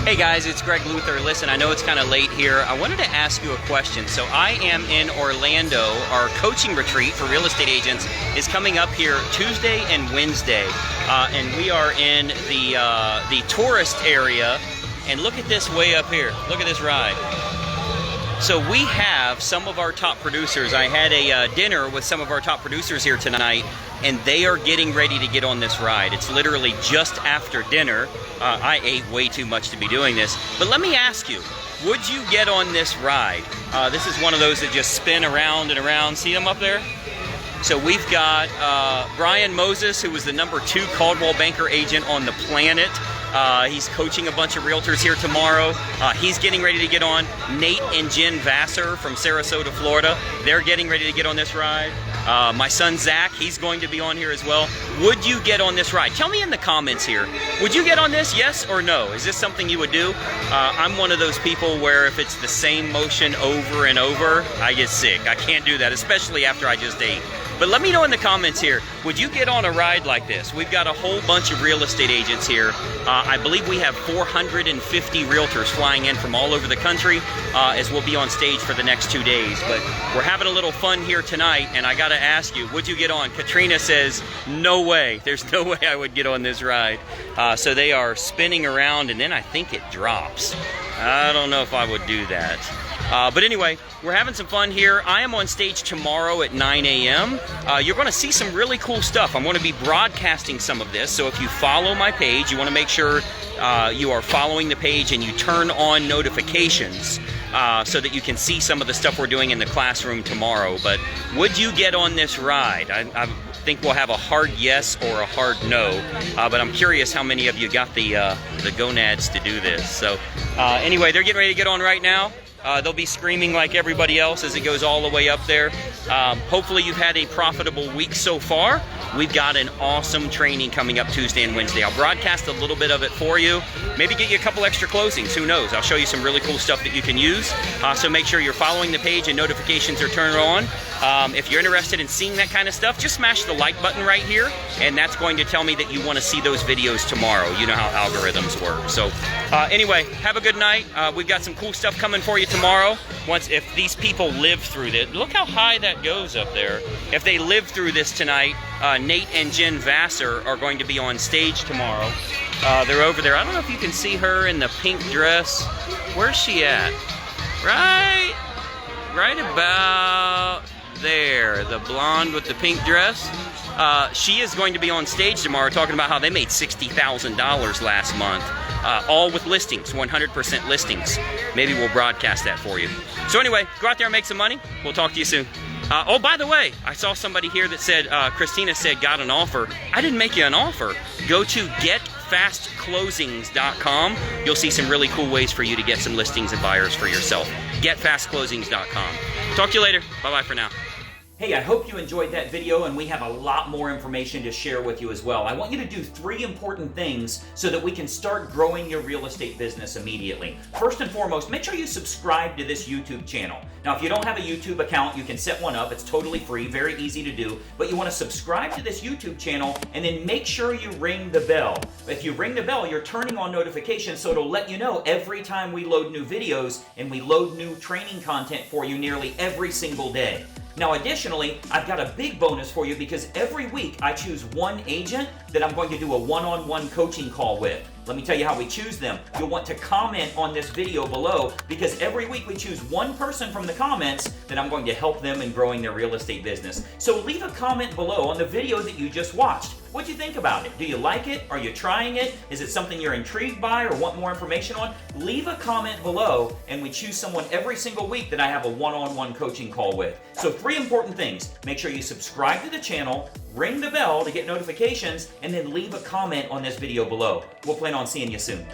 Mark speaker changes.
Speaker 1: Hey guys, it's Greg Luther. Listen, I know it's kind of late here. I wanted to ask you a question. So I am in Orlando. Our coaching retreat for real estate agents is coming up here Tuesday and Wednesday. And we are in the tourist area. And look at this way up here. Look at this ride. So we have some of our top producers. I had a dinner with some of our top producers here tonight, and they are getting ready to get on this ride. It's literally just after dinner. I ate way too much to be doing this. But let me ask you, would you get on this ride? This is one of those that just spin around and around. See them up there? So we've got Brian Moses, who was the #2 Caldwell Banker agent on the planet. He's coaching a bunch of realtors here tomorrow. He's getting ready to get on. Nate and Jen Vassar from Sarasota, Florida. They're getting ready to get on this ride. My son Zach, he's going to be on here as well. Would you get on this ride? Tell me in the comments here. Would you get on this, yes or no? Is this something you would do? I'm one of those people where if it's the same motion over and over, I get sick. I can't do that, especially after I just ate. But let me know in the comments here, would you get on a ride like this? We've got a whole bunch of real estate agents here. I believe we have 450 realtors flying in from all over the country as we'll be on stage for the next 2 days. But we're having a little fun here tonight, and I gotta ask you, would you get on? Katrina says, no way. There's no way I would get on this ride. So they are spinning around, and then I think it drops. I don't know if I would do that. But anyway, we're having some fun here. I am on stage tomorrow at 9 a.m. You're going to see some really cool stuff. I'm going to be broadcasting some of this, so if you follow my page, you want to make sure you are following the page and you turn on notifications so that you can see some of the stuff we're doing in the classroom tomorrow. But would you get on this ride? I think we'll have a hard yes or a hard no, but I'm curious how many of you got the gonads to do this. So anyway, they're getting ready to get on right now. They'll be screaming like everybody else as it goes all the way up there. Hopefully you've had a profitable week so far. We've got an awesome training coming up Tuesday and Wednesday. I'll broadcast a little bit of it for you. Maybe get you a couple extra closings, who knows? I'll show you some really cool stuff that you can use. So make sure you're following the page and notifications are turned on. If you're interested in seeing that kind of stuff, just smash the like button right here, and that's going to tell me that you want to see those videos tomorrow. You know how algorithms work. So anyway, have a good night. We've got some cool stuff coming for you tomorrow. If these people live through this, look how high that goes up there. If they live through this tonight, Nate and Jen Vassar are going to be on stage tomorrow. They're over there. I don't know if you can see her in the pink dress. Where's she at? Right about there, the blonde with the pink dress. She is going to be on stage tomorrow talking about how they made $60,000 last month, all with listings, 100% listings. Maybe we'll broadcast that for you. So anyway, go out there and make some money. We'll talk to you soon. Oh, by the way, I saw somebody here that said, Christina said, got an offer. I didn't make you an offer. Go to getfastclosings.com. You'll see some really cool ways for you to get some listings and buyers for yourself. Getfastclosings.com. Talk to you later. Bye-bye for now. Hey, I hope you enjoyed that video, and we have a lot more information to share with you as well. I want you to do 3 important things so that we can start growing your real estate business immediately. First and foremost, make sure you subscribe to this YouTube channel. Now, if you don't have a YouTube account, you can set one up. It's totally free, very easy to do, but you want to subscribe to this YouTube channel and then make sure you ring the bell. If you ring the bell, you're turning on notifications, so it'll let you know every time we load new videos, and we load new training content for you nearly every single day. Now, additionally, I've got a big bonus for you because every week I choose one agent that I'm going to do a one-on-one coaching call with. Let me tell you how we choose them. You'll want to comment on this video below because every week we choose one person from the comments that I'm going to help them in growing their real estate business. So leave a comment below on the video that you just watched. What'd you think about it? Do you like it? Are you trying it? Is it something you're intrigued by or want more information on? Leave a comment below and we choose someone every single week that I have a one-on-one coaching call with. So 3 important things. Make sure you subscribe to the channel, ring the bell to get notifications, and then leave a comment on this video below. We'll plan on seeing you soon.